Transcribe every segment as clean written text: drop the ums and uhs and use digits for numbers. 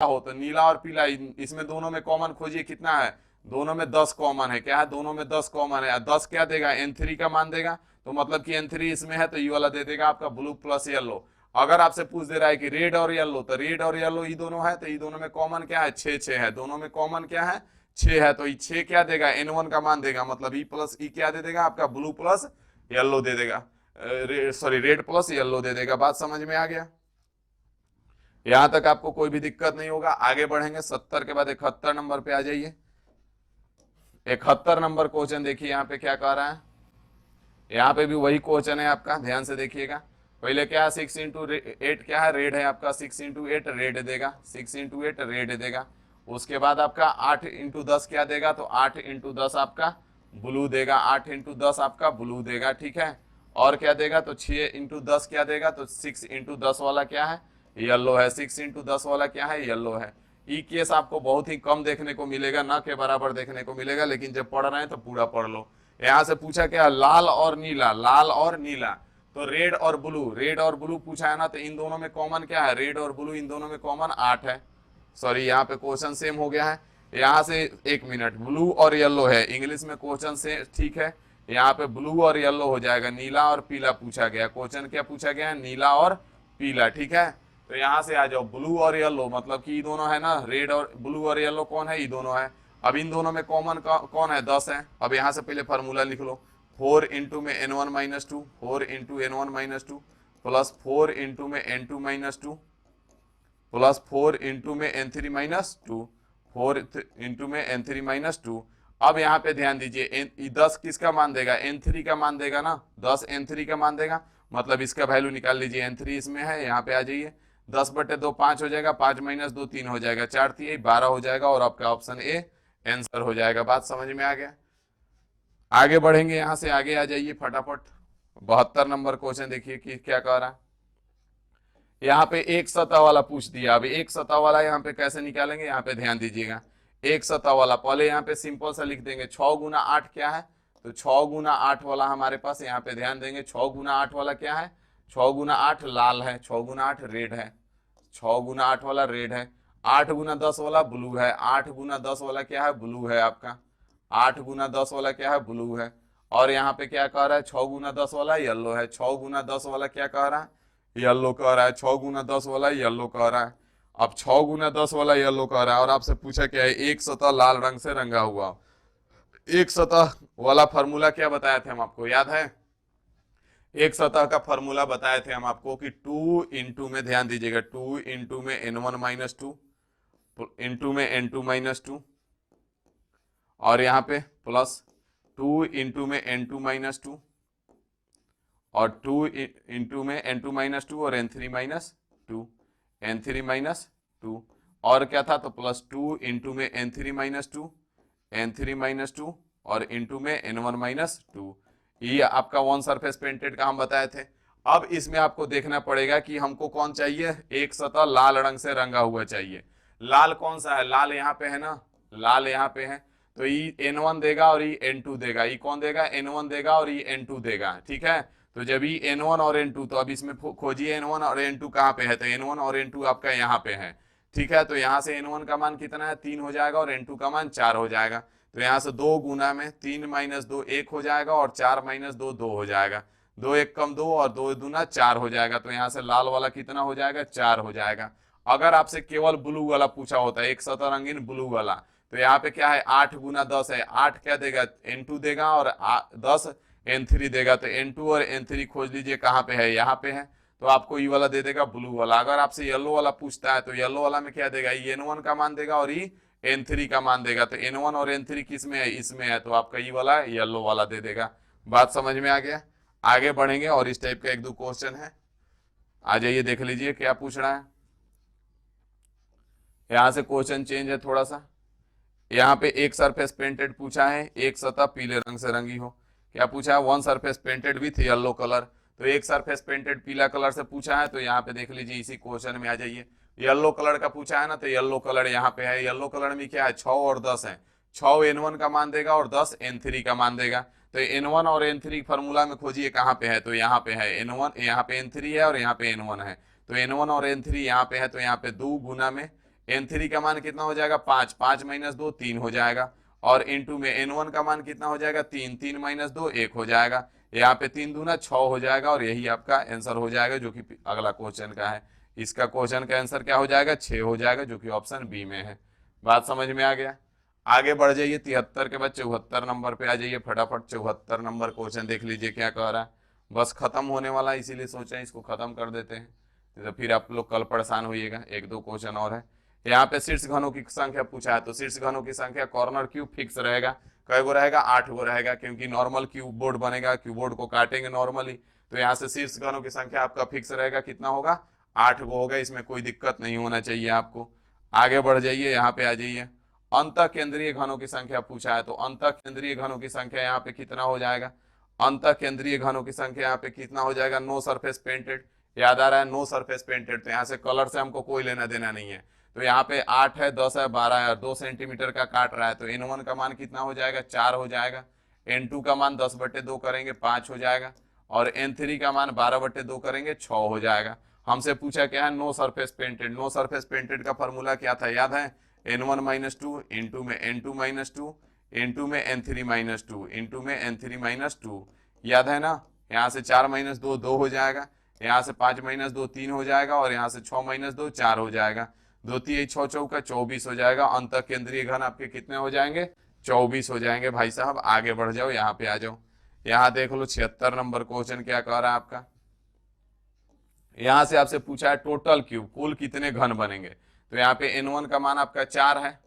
हो तो नीला और पीला, इसमें दोनों में कॉमन खोजिए कितना है, दोनों में 10 कॉमन है, क्या है, दोनों में 10 कॉमन है, 10 क्या देगा, N3 का मान देगा, तो मतलब कि N3 इसमें है, तो ये वाला दे देगा आपका ब्लू प्लस येलो। अगर आपसे पूछ दे रहा है कि रेड और येलो, तो रेड और येलो ये दोनों है, तो ये दोनों में कॉमन क्या है, 6 है, दोनों में कॉमन क्या है, 6 है, तो ये 6 क्या देगा, N1 का मान देगा, मतलब ई प्लस ई क्या दे देगा आपका, ब्लू प्लस येलो दे देगा, सॉरी रेड प्लस येलो दे देगा। बात समझ में आ गया, यहां तक आपको कोई भी दिक्कत नहीं होगा। आगे बढ़ेंगे 70 के बाद 71 नंबर पे आ जाइए। 71 नंबर क्वेश्चन देखिए यहाँ पे क्या कह रहा है, यहाँ पे भी वही क्वेश्चन है आपका, ध्यान से देखिएगा। पहले क्या है, 6 × 8 क्या है, रेड है आपका, 6 × 8 रेड देगा, 6 × 8 रेड देगा। उसके बाद आपका 8 × 10 क्या देगा, तो 8 × 10 आपका ब्लू देगा, 8 × 10 आपका ब्लू देगा, ठीक है। और क्या देगा, तो 6 × 10 क्या देगा, तो 6 × 10 वाला क्या है, येलो है, 6 × 10 वाला क्या है, येलो है। ई केस आपको बहुत ही कम देखने को मिलेगा, ना के बराबर देखने को मिलेगा, लेकिन जब पढ़ रहे हैं तो पूरा पढ़ लो। यहां से पूछा क्या, लाल और नीला, लाल और नीला, तो रेड और ब्लू, रेड और ब्लू पूछा है ना, तो इन दोनों में कॉमन क्या है, रेड और ब्लू इन दोनों में कॉमन 8 है। सॉरी यहाँ पे क्वेश्चन सेम हो गया है, यहाँ से 1 मिनट, ब्लू और येलो है, इंग्लिश में क्वेश्चन से ठीक है, यहाँ पे ब्लू और येलो हो जाएगा, नीला और पीला पूछा गया, क्वेश्चन क्या पूछा गया है, नीला और पीला, ठीक है। तो यहाँ से आ जाओ, ब्लू और येलो मतलब कि ये दोनों है ना, रेड और ब्लू और येलो कौन है, ये दोनों है। अब इन दोनों में कॉमन कौन है, 10 है। अब यहाँ से पहले फार्मूला लिख लो, 4 इंटू में N1 - 2, 4 into N1 - 2 plus 4 into में N2 - 2 प्लस 4 इंटू में N3 - 2, 4 इंटू में N3 - 2। अब यहाँ पे ध्यान दीजिए, 10 किसका मान देगा, N3 का मान देगा ना, 10 N3 का मान देगा, मतलब इसका वैल्यू निकाल लीजिए, N3 इसमें है, यहाँ पे आ जाइए, 10/2 5 हो जाएगा, 5 - 2 3 हो जाएगा, 4 × 3 12 हो जाएगा, और आपका ऑप्शन ए आंसर हो जाएगा। बात समझ में आ गया, आगे बढ़ेंगे, यहां से आगे आ जाइए फटाफट। 72 नंबर क्वेश्चन देखिए कि क्या कह रहा है, यहाँ पे एक सतह वाला पूछ दिया। अब एक सतह वाला यहाँ पे कैसे निकालेंगे, यहाँ पे ध्यान दीजिएगा। एक सतह वाला पहले यहाँ पे सिंपल सा लिख देंगे, 6 × 8 क्या है, तो 6 × 8 वाला हमारे पास, यहाँ पे ध्यान देंगे, 6 × 8 वाला क्या है, 6 × 8 लाल है, 6 × 8 रेड है, 6 × 8 वाला रेड है, 8 × 10 वाला ब्लू है, 8 × 10 वाला क्या है, ब्लू है आपका, 8 × 10 वाला क्या है, ब्लू है। और यहाँ पे क्या कह रहा है, 6 × 10 वाला येलो है, 6 × 10 वाला क्या कह रहा है, येलो कह रहा है, 6 × 10 वाला येलो कह रहा है। अब 6 × 10 वाला येलो कह रहा है, और आपसे पूछा क्या है, एक सतह लाल रंग से रंगा हुआ। एक सतह वाला फॉर्मूला क्या बताया थे हम आपको, याद है, एक सतह का फॉर्मूला बताए थे हम आपको कि 2 इंटू में, ध्यान दीजिएगा, 2 इंटू में N1 - 2 इंटू में N2 - 2, और यहाँ पे प्लस 2 इंटू में N2 - 2, और 2 इंटू में N2 - 2 और N3 - 2, N3 - 2, और क्या था, तो प्लस 2 इंटू में N3 - 2, N3 - 2 और इंटू में N1 - 2। ये आपका वन सरफेस पेंटेड का हम बताए थे। अब इसमें आपको देखना पड़ेगा कि हमको कौन चाहिए, एक सतह लाल रंग से रंगा हुआ चाहिए। लाल कौन सा है, लाल यहाँ पे है ना, लाल यहाँ पे है, तो ये N1 देगा और ये N2 देगा, ये कौन देगा, N1 देगा और ये N2 देगा, ठीक है। तो जब ये N1 और N2, तो अब इसमें खोजिए N1 और N2 कहाँ पे है, तो N1 और N2 आपका यहाँ पे है, ठीक है। तो यहाँ से N1 का मान कितना है, 3 हो जाएगा, और N2 का मान 4 हो जाएगा। तो यहाँ से 2 गुना में 3 - 2 1 हो जाएगा, और 4 - 2 2 हो जाएगा, 2 1 कम 2 और 2 दूना 4 हो जाएगा। तो यहाँ से लाल वाला कितना हो जाएगा, 4 हो जाएगा। अगर आपसे केवल ब्लू वाला पूछा होता है, एक सतह रंगीन ब्लू वाला, तो यहाँ पे क्या है, 8 × 10 है, 8 क्या देगा, N2 देगा, और 10 N3 देगा। तो N2 और N3 खोज लीजिए कहाँ पे है, यहाँ पे है, तो आपको ये वाला दे देगा ब्लू वाला। अगर आपसे येलो वाला पूछता है, तो येलो वाला में क्या देगा, ये N1 का मान देगा और ये N3 का मान देगा। तो N1 और N3 किस में है, इसमें है, तो आपका ये वाला येलो वाला दे देगा। बात समझ में आ गया, आगे बढ़ेंगे, और इस टाइप का 1 2 क्वेश्चन है, आ जाइए देख लीजिए क्या पूछ रहा है। यहां से क्वेश्चन चेंज है थोड़ा सा, यहाँ पे एक सरफेस पेंटेड पूछा है, एक सतह पीले रंग से रंगी हो। क्या पूछा है, one surface painted with yellow colour. तो एक सरफेस पेंटेड पीला कलर से पूछा है, तो यहाँ पे देख लीजिए, इसी क्वेश्चन में आ जाइए, येलो कलर का पूछा है ना, तो येलो कलर यहाँ पे है। येलो कलर में क्या है, 6 और 10 है, 6 N1 का मान देगा और 10 N3 का मान देगा। तो N1 और N3 फॉर्मूला में खोजिए कहाँ पे है, तो यहाँ पे है N1, यहाँ पे N3 है, और यहाँ पे N1 है। तो N1 और N3 यहाँ पे है, तो यहाँ पे 2 गुना में n3 का मान कितना हो जाएगा 5, 5 माइनस 2 3 हो जाएगा, और इनटू में n1 का मान कितना हो जाएगा 3, 3 माइनस 2 1 हो जाएगा, यहाँ पे 3 दूना 6 हो जाएगा, और यही आपका आंसर हो जाएगा जो कि अगला क्वेश्चन का है। इसका क्वेश्चन का आंसर क्या हो जाएगा 6 हो जाएगा, जो कि ऑप्शन बी में है। बात समझ में आ गया। आगे बढ़ जाइए 73 के बाद 74 नंबर पे आ जाइए, फटाफट 74 नंबर क्वेश्चन देख लीजिए क्या कह रहा है। बस खत्म होने वाला है, इसीलिए सोचा इसको खत्म कर देते हैं, तो फिर आप लोग कल परेशान होइएगा। एक दो क्वेश्चन और है। यहाँ पे शीर्ष घनों की संख्या पूछा है, तो शीर्ष घनों की संख्या कॉर्नर क्यूब फिक्स रहेगा, कई गो रहेगा 8 गो रहेगा, क्योंकि नॉर्मल क्यूब बोर्ड बनेगा, क्यूब बोर्ड को काटेंगे नॉर्मली, तो यहाँ से शीर्ष घनों की संख्या आपका फिक्स रहेगा, कितना होगा 8 गो होगा, इसमें कोई दिक्कत नहीं होना चाहिए आपको। आगे बढ़ जाइए, यहाँ पे आ जाइए, अंतः केंद्रीय घनों की संख्या पूछा है, तो अंतः केंद्रीय घनों की संख्या यहाँ पे कितना हो जाएगा, अंतः केंद्रीय घनों की संख्या यहाँ पे कितना हो जाएगा, नो सरफेस पेंटेड, याद आ रहा है नो सरफेस पेंटेड, तो यहाँ से कलर से हमको कोई लेना देना नहीं है, तो यहाँ पे 8 है 10 है 12 है, 2 सेंटीमीटर का काट रहा है, तो n1 का मान कितना हो जाएगा 4 हो जाएगा, n2 का मान 10/2 करेंगे 5 हो जाएगा, और n3 का मान 12/2 करेंगे 6 हो जाएगा। हमसे पूछा क्या है, no surface painted. No surface painted का फॉर्मूला क्या था, याद है, n1 - 2 इंटू में n2 - 2 इंटू में n3 - 2 इंटू में n3 - 2, याद है ना। यहाँ से 4 - 2 2 हो जाएगा, यहाँ से 5 - 2 3 हो जाएगा, और यहाँ से 6 - 2 4 हो जाएगा, 2 3 6 चौका 24 हो जाएगा। अंतः केंद्रीय घन आपके कितने हो जाएंगे 24 हो जाएंगे। भाई साहब आगे बढ़ जाओ, यहाँ पे आ जाओ, यहाँ देख लो 76 नंबर क्वेश्चन क्या कह रहा है आपका। यहाँ से आपसे पूछा है टोटल क्यूब, कुल कितने घन बनेंगे, तो यहाँ पे n1 का मान आपका 4 है,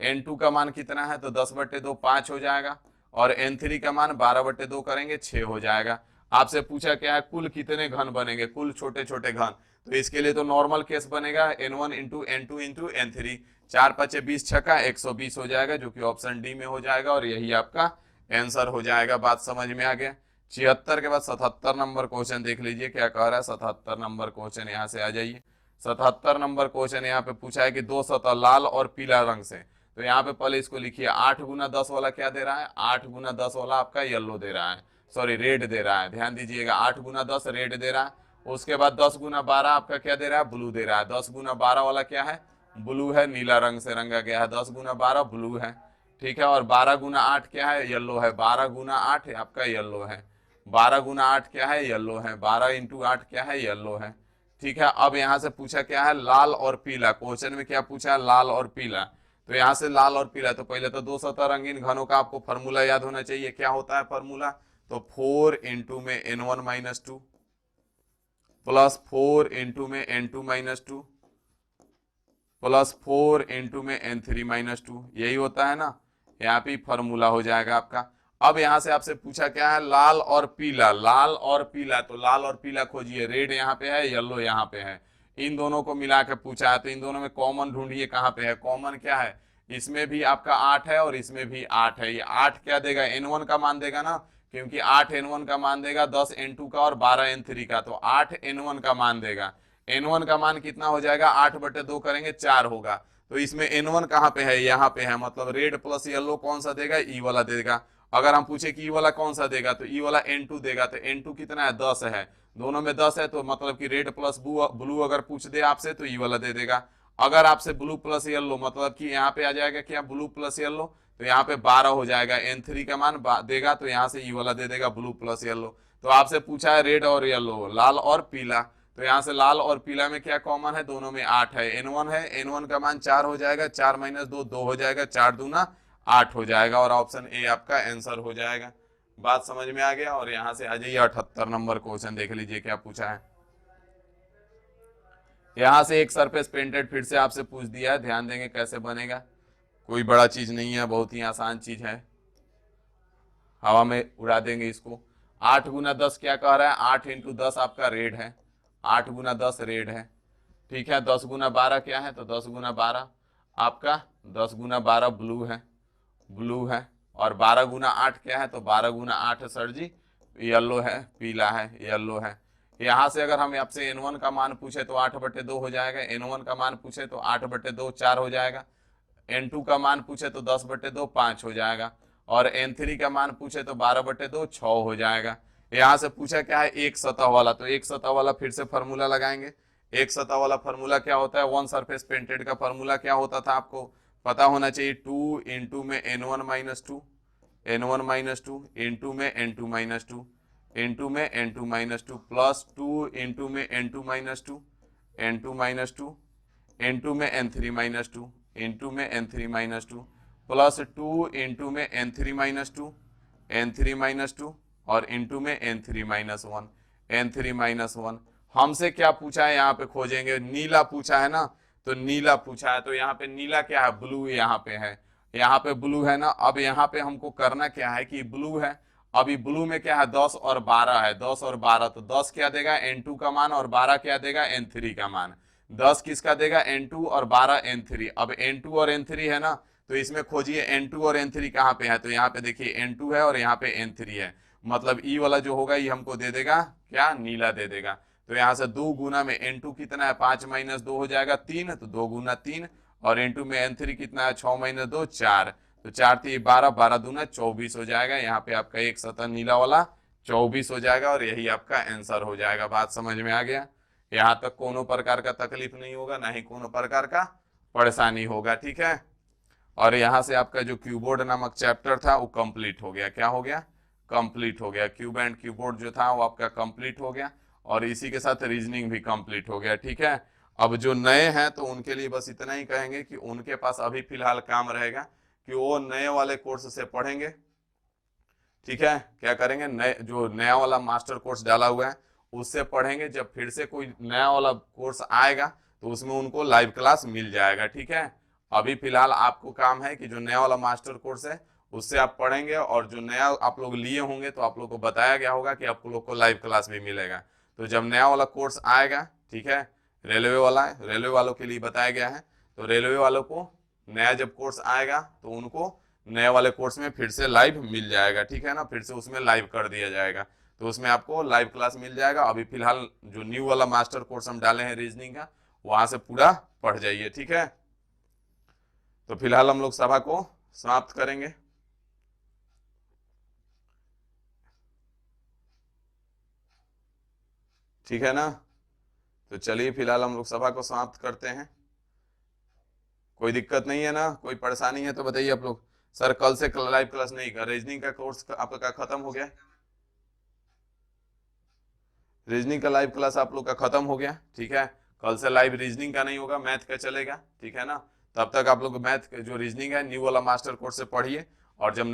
n2 का मान कितना है, तो 10/2 5 हो जाएगा, और n3 का मान 12/2 करेंगे 6 हो जाएगा। आपसे पूछा क्या है, कुल कितने घन बनेंगे, कुल छोटे छोटे घन, तो इसके लिए तो नॉर्मल केस बनेगा n1 into n2 into n3, 4 5 20 छक्का 120 हो जाएगा, जो कि ऑप्शन डी में हो जाएगा, और यही आपका आंसर हो जाएगा। बात समझ में आ गया। 76 के बाद 77 नंबर क्वेश्चन देख लीजिए क्या कह रहा है। 77 नंबर क्वेश्चन यहाँ से आ जाइए। 77 नंबर क्वेश्चन यहाँ पे पूछा है कि दो सतह लाल और पीला रंग से, तो यहाँ पे पहले इसको लिखिए 8 गुना 10 वाला क्या दे रहा है, 8 गुना 10 वाला आपका येलो दे रहा है, सॉरी रेड दे रहा है, ध्यान दीजिएगा 8 गुना 10 रेड दे रहा है। उसके बाद 10 गुना 12 आपका क्या दे रहा है, ब्लू दे रहा है। 10 गुना 12 वाला क्या है, ब्लू है, नीला रंग से रंगा गया है। 10 गुना 12 ब्लू है, ठीक है। और 12 गुना 8 क्या है, येलो है। 12 गुना 8 आपका येलो है। 12 गुना 8 क्या है, येलो है। 12 इंटू 8 क्या है, येलो है, ठीक है। अब यहाँ से पूछा क्या है, लाल और पीला। क्वेश्चन में क्या पूछा है, लाल और पीला, तो यहाँ से लाल और पीला, तो पहले तो दो सतह रंगीन घनों का आपको फॉर्मूला याद होना चाहिए। क्या होता है फॉर्मूला, तो 4 इंटू में n1 - 2 प्लस 4 इंटू में n2 - 2 प्लस 4 इंटू में n3 - 2, यही होता है ना। यहाँ पे फॉर्मूला हो जाएगा आपका। अब यहाँ से आपसे पूछा क्या है, लाल और पीला। लाल और पीला, तो लाल और पीला खोजिए। रेड यहाँ पे है, येलो यहाँ पे है, इन दोनों को मिला के पूछा है, तो इन दोनों में कॉमन ढूंढिए कहाँ पे है। कॉमन क्या है, इसमें भी आपका 8 है और इसमें भी 8 है। ये 8 क्या देगा, n1 का मान देगा ना, क्योंकि 8 n1 का मान देगा, 10 n2 का और 12 n3 का, तो 8 n1 का मान देगा। n1 का मान कितना हो जाएगा, 8/2 करेंगे 4 होगा। तो इसमें n1 कहाँ पे है, यहाँ पे है, मतलब रेड प्लस येलो कौन सा देगा, ई वाला देगा। अगर हम पूछे कि ई वाला कौन सा देगा, तो ई वाला n2 देगा, तो n2 कितना है, 10 है, दोनों में 10 है, तो मतलब कि रेड प्लस ब्लू अगर पूछ दे आपसे तो ई वाला दे देगा। अगर आपसे ब्लू प्लस येलो, मतलब कि यहाँ पे आ जाएगा क्या, ब्लू प्लस येलो, तो यहाँ पे 12 हो जाएगा। n3 का मान देगा, तो यहाँ से ई वाला दे देगा, ब्लू प्लस येलो। तो आपसे पूछा है रेड और येलो, लाल और पीला, तो यहाँ से लाल और पीला में क्या कॉमन है, दोनों में 8 है। n1 है, n1 का मान 4 हो जाएगा, 4 - 2 2 हो जाएगा, 4 दूना 8 हो जाएगा, और ऑप्शन ए आपका आंसर हो जाएगा। बात समझ में आ गया। और यहाँ से आ जाइए 78 नंबर क्वेश्चन देख लीजिए क्या पूछा है। यहाँ से एक सरफेस पेंटेड फिर से आपसे पूछ दिया है, ध्यान देंगे कैसे बनेगा। कोई बड़ा चीज नहीं है, बहुत ही आसान चीज है, हवा में उड़ा देंगे इसको। 8 गुना 10 क्या कह रहा है, 8 इंटू 10 आपका रेड है, 8 गुना 10 रेड है, ठीक है। 10 गुना 12 क्या है, तो 10 गुना 12 आपका 10 गुना 12 ब्लू है, ब्लू है। और 12 गुना 8 क्या है, तो 12 गुना 8 सर जी येलो है, पीला है, येलो है। यहाँ से अगर हम आपसे n1 का मान पूछे तो 8/2 हो जाएगा, n1 का मान पूछे तो 8/2 4 हो जाएगा, n2 का मान पूछे तो 10/2 5 हो जाएगा, और n3 का मान पूछे तो 12/2 6 हो जाएगा। यहाँ से पूछा क्या है, एक सतह वाला, तो एक सतह वाला फिर से फॉर्मूला लगाएंगे। एक सतह वाला फॉर्मूला क्या होता है, वन सरफेस पेंटेड का फॉर्मूला क्या होता था आपको पता होना चाहिए, 2 इंटू में n1 minus two, n1 minus two into में n2 माइनस टू, इंटू में n2 minus two plus 2 into में n2 minus two, n2 minus two into में n3 माइनस टू, इंटू में n3 minus two plus 2 into में n3 minus two, n3 minus two और into में n3 minus one, n3 minus one. हमसे क्या पूछा है यहाँ पे खोजेंगे, नीला पूछा है ना, तो नीला पूछा है, तो यहाँ पे नीला क्या है, ब्लू यहाँ पे है, यहाँ पे ब्लू है ना। अब यहाँ पे हमको करना क्या है कि ब्लू है, अभी ब्लू में क्या है 10 और 12 है, 10 और 12, तो 10 क्या देगा n2 का मान और 12 क्या देगा n3 का मान। 10 किसका देगा n2 और 12 n3। अब n2 और n3 है ना, तो इसमें खोजिए n2 और n3 कहाँ पे है, तो यहाँ पे देखिए n2 है और यहाँ पे n3 है, मतलब ई वाला जो होगा ये हमको दे देगा क्या, नीला दे देगा। तो यहाँ से 2 गुना में n2 कितना है 5 माइनस 2 हो जाएगा 3, तो 2 गुना 3, और n2 में n3 कितना है 6 माइनस 2 4, तो 4 3 12, 12 दूना 24 हो जाएगा। यहाँ पे आपका एक सतह नीला वाला 24 हो जाएगा और यही आपका आंसर हो जाएगा। बात समझ में आ गया, यहाँ तक कोनो प्रकार का तकलीफ नहीं होगा, ना ही कोनो प्रकार का परेशानी होगा, ठीक है। और यहाँ से आपका जो क्यूबोर्ड नामक चैप्टर था वो कंप्लीट हो गया, क्या हो गया, कंप्लीट हो गया। क्यूब एंड कीबोर्ड जो था वो आपका कंप्लीट हो गया और इसी के साथ रीजनिंग भी कंप्लीट हो गया, ठीक है। अब जो नए हैं तो उनके लिए बस इतना ही कहेंगे कि उनके पास अभी फिलहाल काम रहेगा कि वो नए वाले कोर्स से पढ़ेंगे, ठीक है। क्या करेंगे, नए जो नया वाला मास्टर कोर्स डाला हुआ है उससे पढ़ेंगे। जब फिर से कोई नया वाला कोर्स आएगा तो उसमें उनको लाइव क्लास मिल जाएगा, ठीक है। अभी फिलहाल आपको काम है कि जो नया वाला मास्टर कोर्स है उससे आप पढ़ेंगे, और जो नया आप लोग लिए होंगे तो आप लोग को बताया गया होगा कि आप लोग को लाइव क्लास भी मिलेगा। तो जब नया वाला कोर्स आएगा, ठीक है, रेलवे वाला है, रेलवे वालों के लिए बताया गया है, तो रेलवे वालों को नया जब कोर्स आएगा तो उनको नए वाले कोर्स में फिर से लाइव मिल जाएगा, ठीक है ना, फिर से उसमें लाइव कर दिया जाएगा, तो उसमें आपको लाइव क्लास मिल जाएगा। अभी फिलहाल जो न्यू वाला मास्टर कोर्स हम डाले हैं रीजनिंग का, वहां से पूरा पढ़ जाइए, ठीक है। तो फिलहाल हम लोग सभा को समाप्त करेंगे। ठीक है ना, तो चलिए फिलहाल हम लोग सभा को समाप्त करते हैं। कोई दिक्कत नहीं है ना, कोई परेशानी है तो बताइए आप लोग। सर कल से लाइव क्लास नहीं कर, रीजनिंग का कोर्स आपका खत्म हो गया, रीजनिंग का लाइव क्लास आप लोग का खत्म हो गया, ठीक है। कल से लाइव रीजनिंग का नहीं होगा, मैथ का चलेगा, ठीक है ना। तब तक आप लोग मैथ जो रीजनिंग है न्यू वाला मास्टर कोर्स से पढ़िए, और जब